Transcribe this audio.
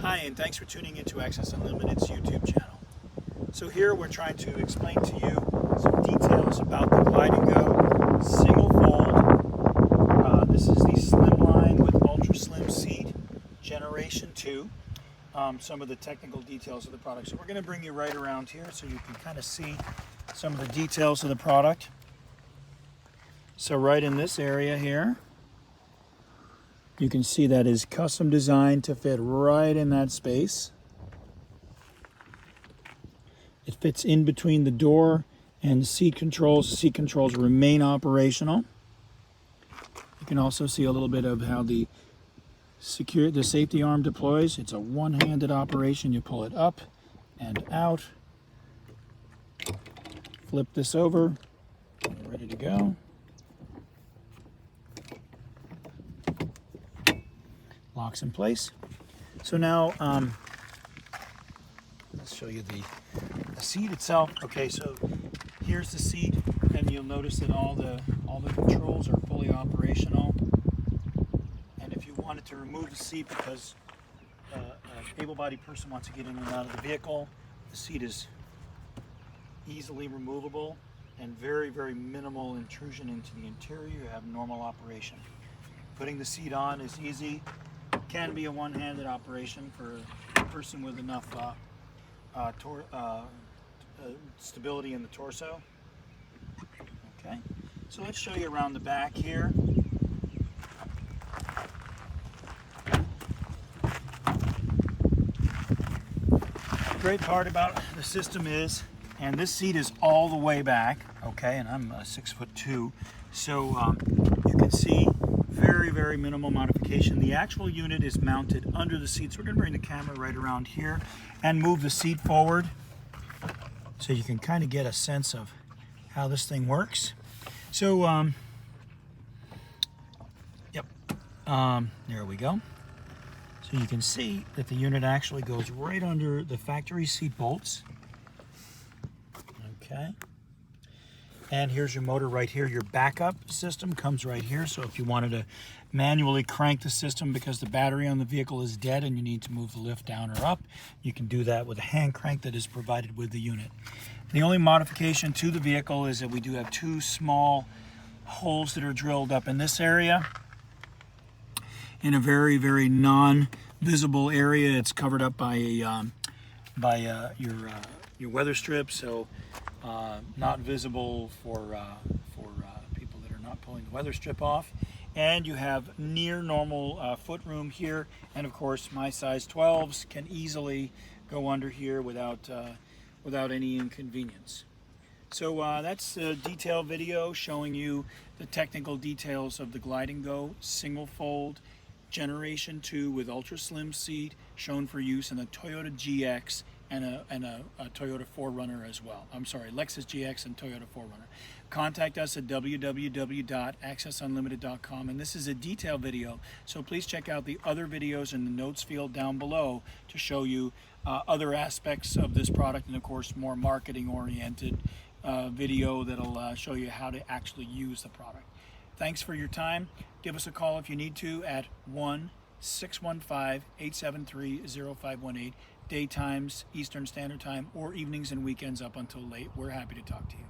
Hi, and thanks for tuning into Access Unlimited's YouTube channel. So here we're trying to explain to you some details about the Glide & Go single fold. This is the Slimline with Ultra Slim seat, Generation 2. Some of the technical details of the product. So we're going to bring you right around here so you can kind of see some of the details of the product. So right in this area here, you can see that is custom designed to fit right in that space. It fits in between the door and the seat controls. The seat controls remain operational. You can also see a little bit of how the safety arm deploys. It's a one-handed operation. You pull it up and out. Flip this over. Ready to go. Locks in place. So now let's show you the seat itself. Okay, so here's the seat, and you'll notice that all the controls are fully operational. And if you wanted to remove the seat because an able-bodied person wants to get in and out of the vehicle, the seat is easily removable and very, very minimal intrusion into the interior. You have normal operation. Putting the seat on is easy. Can be a one-handed operation for a person with enough stability in the torso. Okay, so let's show you around the back here. The great part about the system is, and this seat is all the way back, okay, and I'm 6'2", so you can see very, very minimal modification. The actual unit is mounted under the seat, so we're going to bring the camera right around here and move the seat forward so you can kind of get a sense of how this thing works. So, there we go. So you can see that the unit actually goes right under the factory seat bolts. Okay. And here's your motor right here. Your backup system comes right here. So if you wanted to manually crank the system because the battery on the vehicle is dead and you need to move the lift down or up, you can do that with a hand crank that is provided with the unit. The only modification to the vehicle is that we do have two small holes that are drilled up in this area. In a very, very non-visible area. It's covered up by your weather strip, so not visible for people that are not pulling the weather strip off. And you have near normal foot room here, and of course my size 12s can easily go under here without any inconvenience. So that's a detailed video showing you the technical details of the Glide & Go single fold Generation 2 with ultra slim seat, shown for use in a Toyota GX and a Toyota 4Runner as well. I'm sorry, Lexus GX and Toyota 4Runner. Contact us at www.accessunlimited.com, and this is a detailed video, so please check out the other videos in the notes field down below to show you other aspects of this product, and of course more marketing oriented video that'll show you how to actually use the product. Thanks for your time. Give us a call if you need to at 1-615-873-0518, daytimes, Eastern Standard Time, or evenings and weekends up until late. We're happy to talk to you.